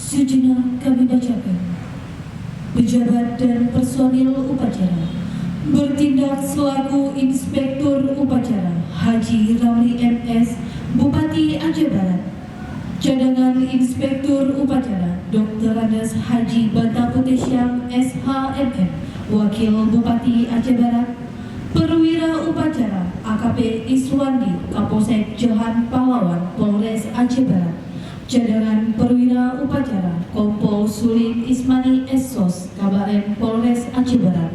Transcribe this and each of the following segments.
Sejenak kami bacakan. Pejabat dan personil upacara bertindak selaku Inspektur Upacara Haji Ramli MS, Bupati Aceh Barat. Cadangan Inspektur Upacara Dr. Andes Haji Bantaputih Syam SHMM, Wakil Bupati Aceh Barat. Perwira Upacara AKP Iswandi, Kapolsek Johan Pahlawan, Polres Aceh Barat. Cadangan Perwira Upacara Kompol Suling Ismani Esos, Kabaret Polres Aceh Barat.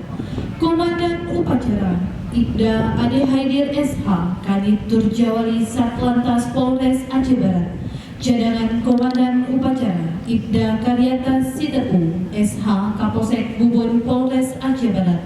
Komandan Upacara Ibda Ade Haidir SH, Kanit Turjawali Satlantas Polres Aceh Barat. Cadangan Komandan Upacara Ibda Karyata Sitepu SH, Kapolsek Bubun Polres Aceh Barat.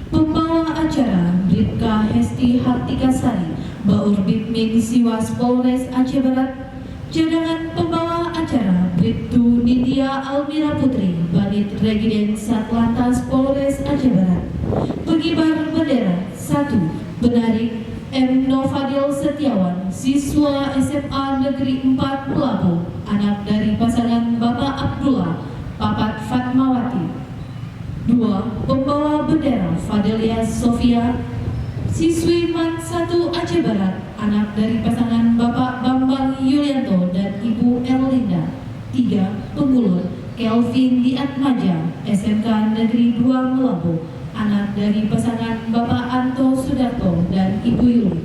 Pembawa acara Bribka Hesti Hartikasari, Baur Bitmin Siwas Polres Aceh Barat. Cadangan pembawa acara Bribtu Nindya Almira Putri, Banit Regiden Satlantas Polres Aceh Barat. Pengibar bendera 1. Penarik M. Novadil Setiawan, siswa SMA Negeri 4 Melabu, anak dari pasangan Bapak Abdullah, Papat Fatmawati. 2. Pembawa bendera Fadelia Sofia, siswi MAN 1 Aceh Barat, anak dari pasangan Bapak Bambang Yulianto dan Ibu Erlinda. 3. Penggulur Kelvin Diatmaja, SMK Negeri 2 Melabu, anak dari pasangan Bapak Anto Sudarto dan Ibu Yuli.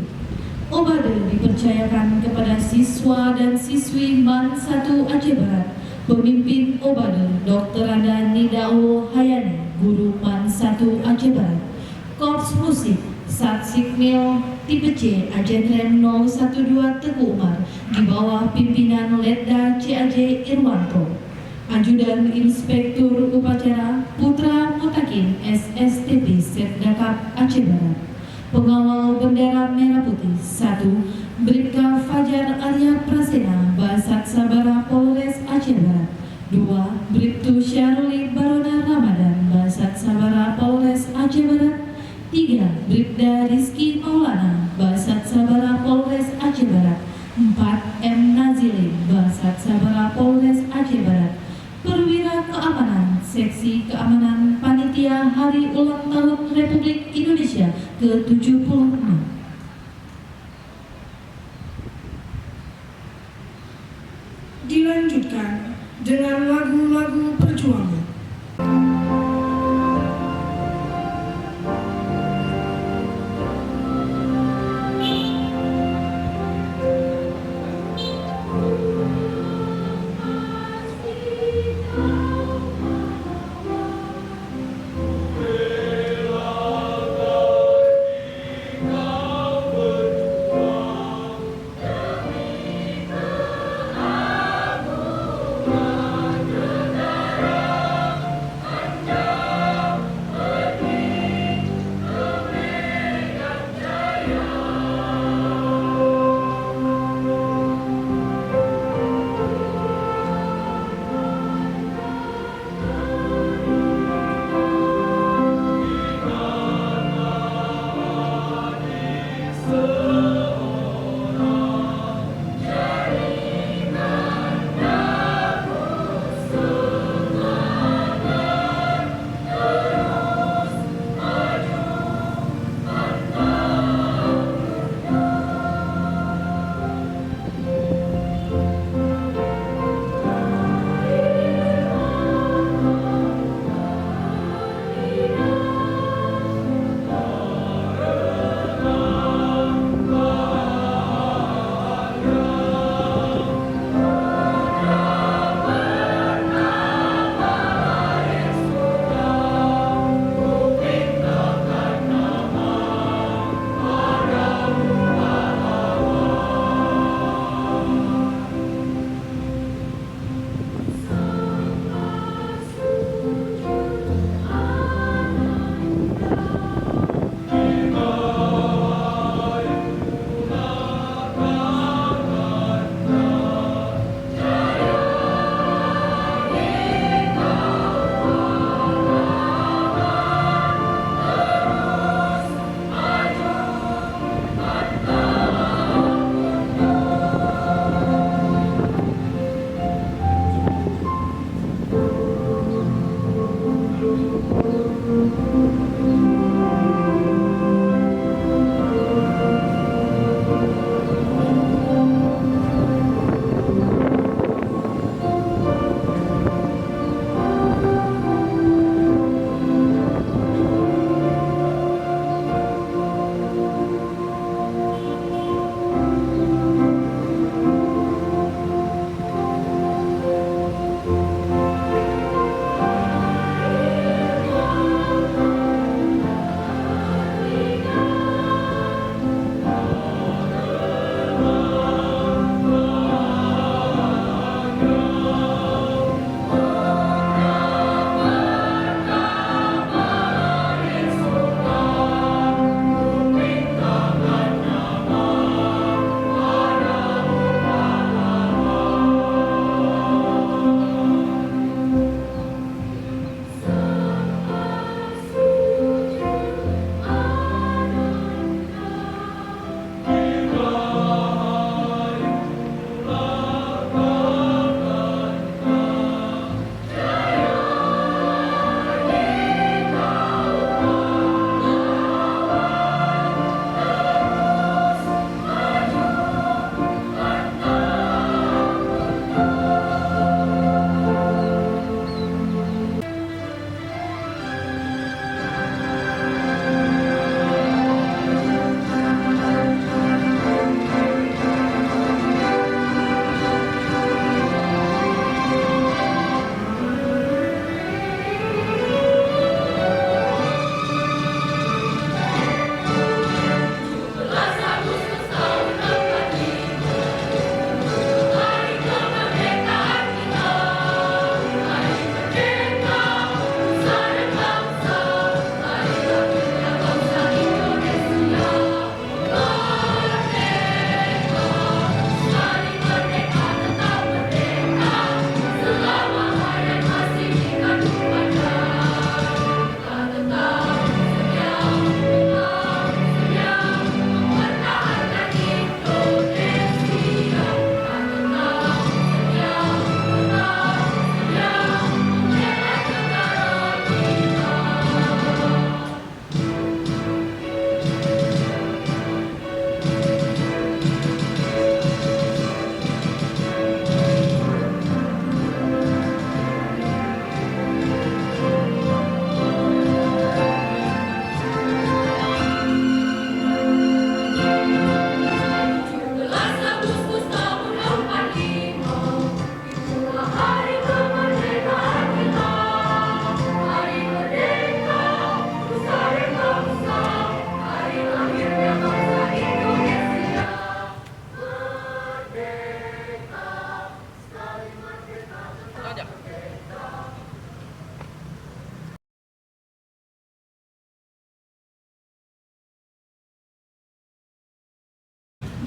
Obade dipercayakan kepada siswa dan siswi MAN 1 Aceh Barat. Pemimpin Obade Dr. Randa Nidao Hayani, Guru MAN 1 Aceh Barat. Korps Musik Sat Sikmil Tipe C Ajenren 012 Teguh Umar, di bawah pimpinan Letda CAJ Irwanto. Ajudan Inspektur Upacara Putra Mutakin SSTP Setdakap Aceh Barat. Pengawal bendera merah putih 1. Bribka Fajar Arya Prasena, Basat Sabara Polres Aceh Barat. 2. Bribtu Syaruli Barona Ramadan, Basat Sabara Polres Aceh Barat. 3. Bribda Rizky Maulana, Basat Sabara Polres Aceh Barat. 4. M. Nazilin, Basat Sabara Polres Aceh Barat. Perwira Keamanan Seksi Keamanan Panitia Hari Ulang Tahun Republik Indonesia ke-76. Dilanjutkan dengan lagu-lagu perjuangan. Bela kasih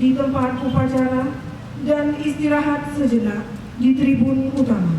di tempat upacara dan istirahat sejenak di tribun utama.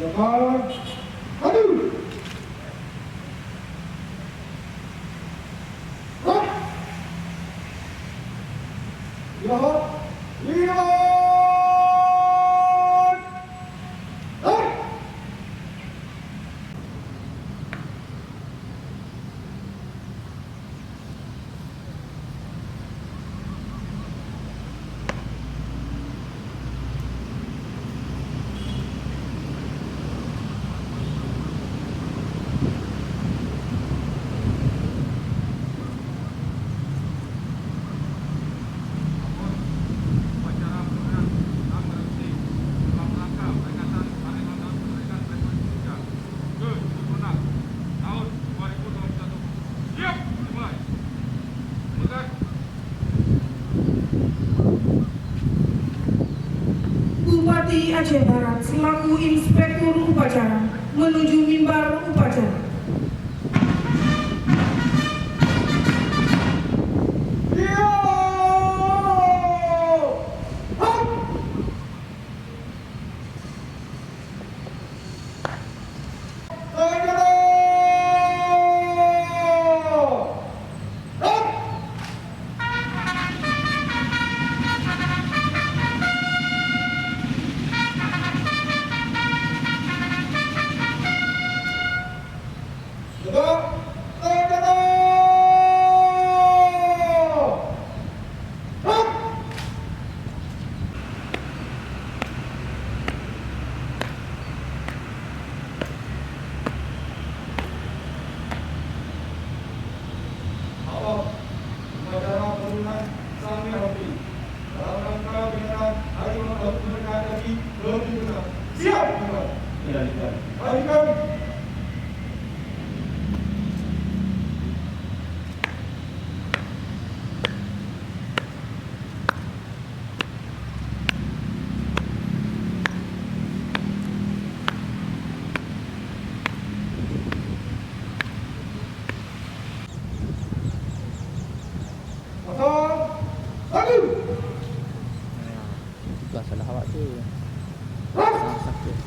Jabar, maju. Hop. Jahat, lihat. Hop. Bupati Aceh Barat selaku inspektur upacara menuju mimbar upacara. Siap, baikkan. Tugas salah awak tu. Salah sakit.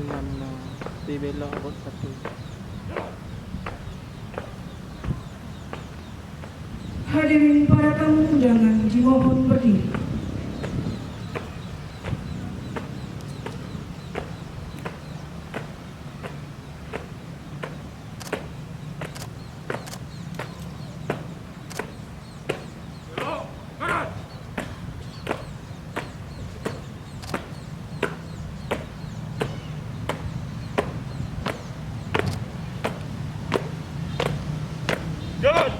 Dengan dibelok abot satu. Hadirin para tamu undangan dimohon berdiri. Jalan.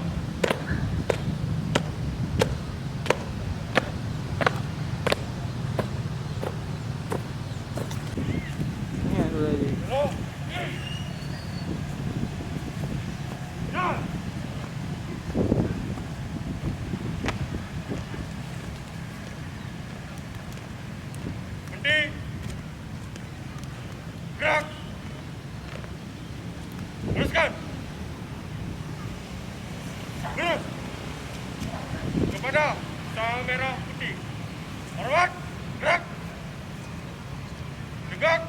Ni aku lagi. Jalan. Berhenti. Gerak. Teruskan. Lurus. Kepada sang merah putih. Hormat. Gerak. Tegak.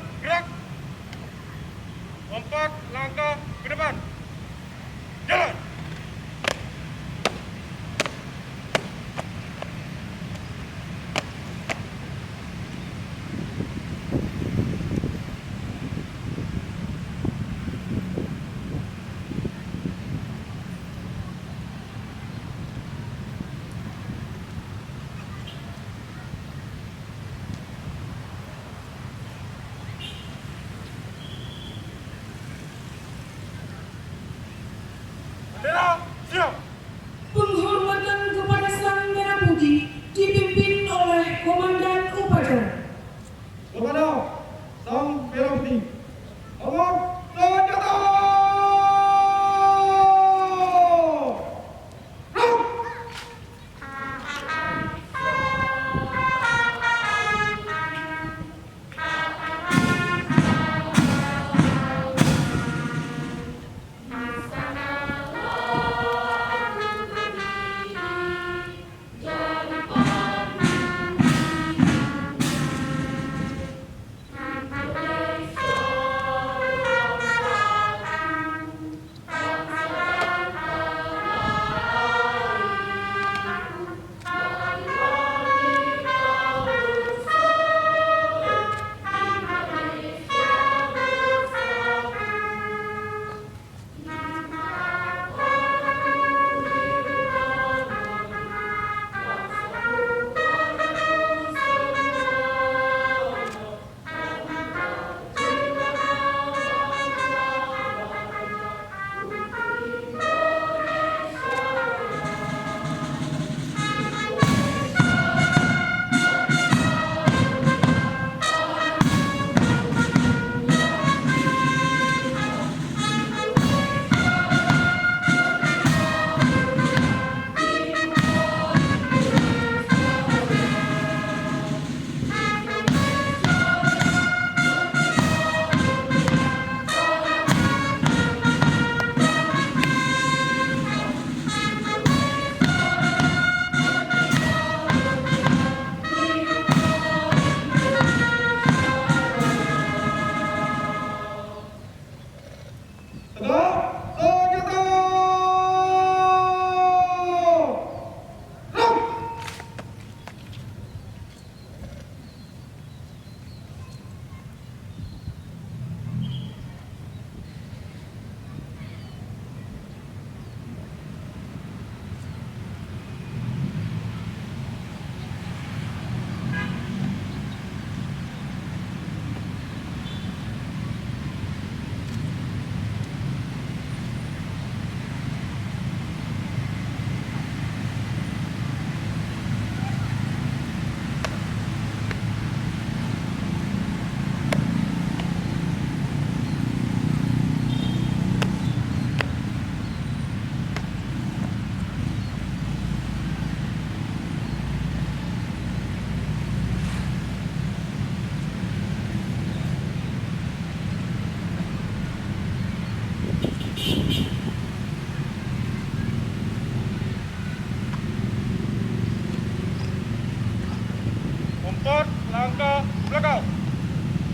Support langkah belakang.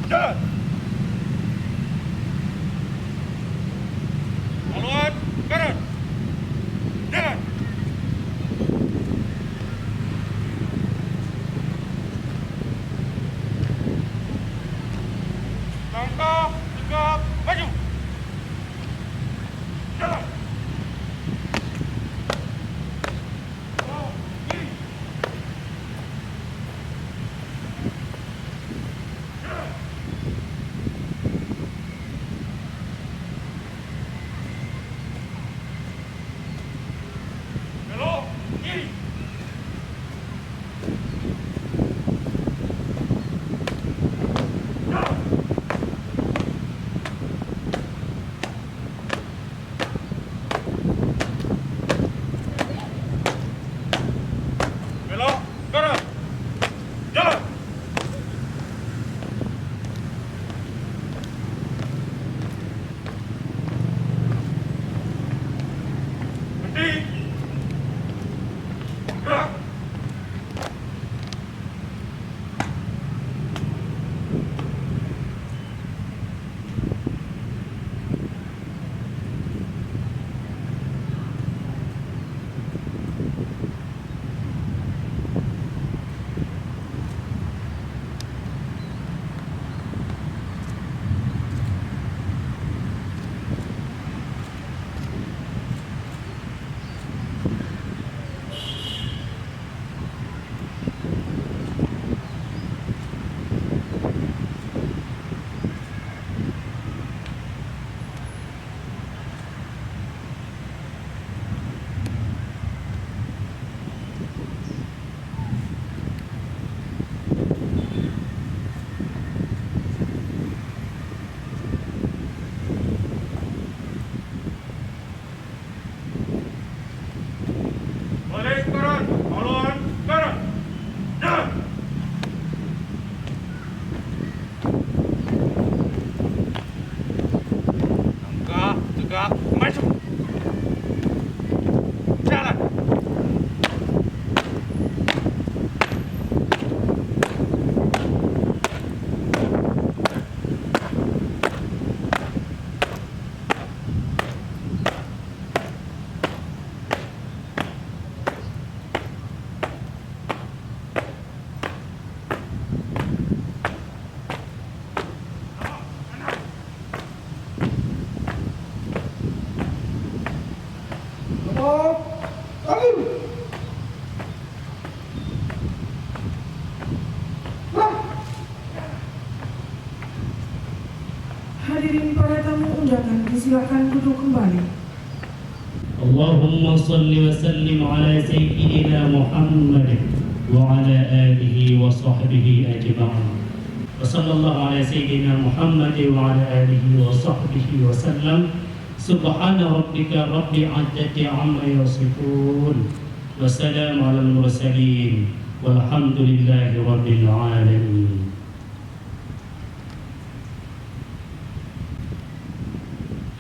Jalan. Haluan kanan. Jalan. Langkah tegap maju. Jalan. Oh, kiri. Jalan. Belok kiri. Jalan. Belok kanan. Jalan. Berhenti. Gerak. Balik kanan. Haluan kanan. Jalan. Langkah tegap maju. Jalan. Oh, kali. Hadirin para tamu undangan, disilakan duduk kembali. اللهم صل وسلم على سيدنا محمد وعلى آله وصحبه أجمعين وصلى الله على سيدنا محمد وعلى آله وصحبه وسلم سبحان ربك رب العزة عما يصفون وسلام على المرسلين والحمد لله رب العالمين.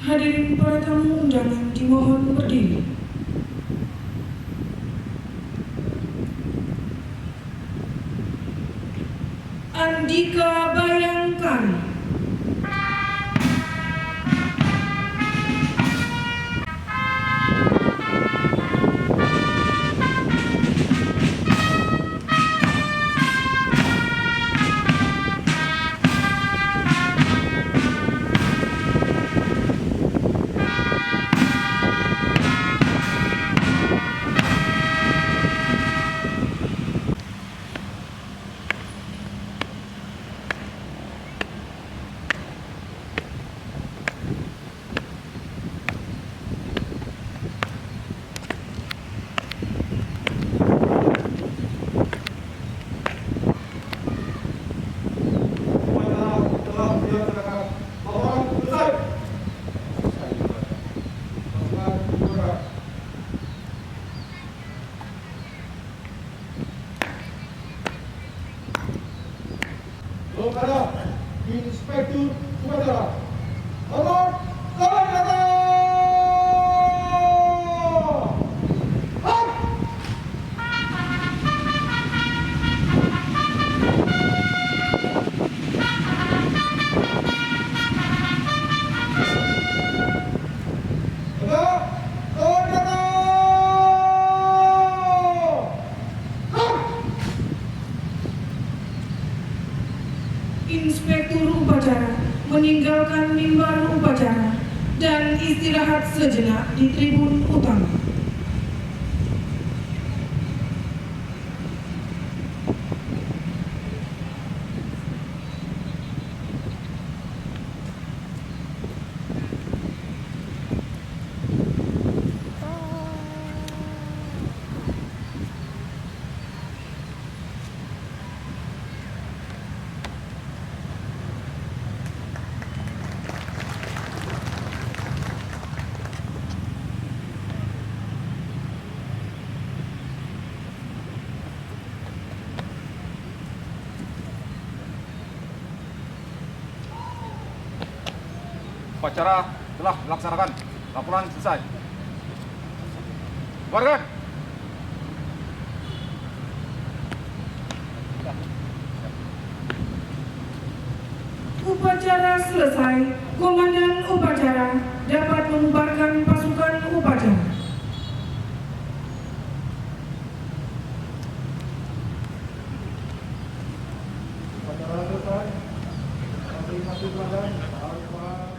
Hadirin para tamu undangan, dimohon berdiri. Andika Bayangkari. Inspektur Upacara. Nomor salam kata. Hap! Inspektur upacara meninggalkan mimbar upacara dan istirahat sejenak di tribun utama. Upacara telah dilaksanakan. Laporan selesai. Keluarkan. Upacara selesai. Komandan upacara dapat membubarkan pasukan upacara. Upacara selesai. Masing-masing komandan harus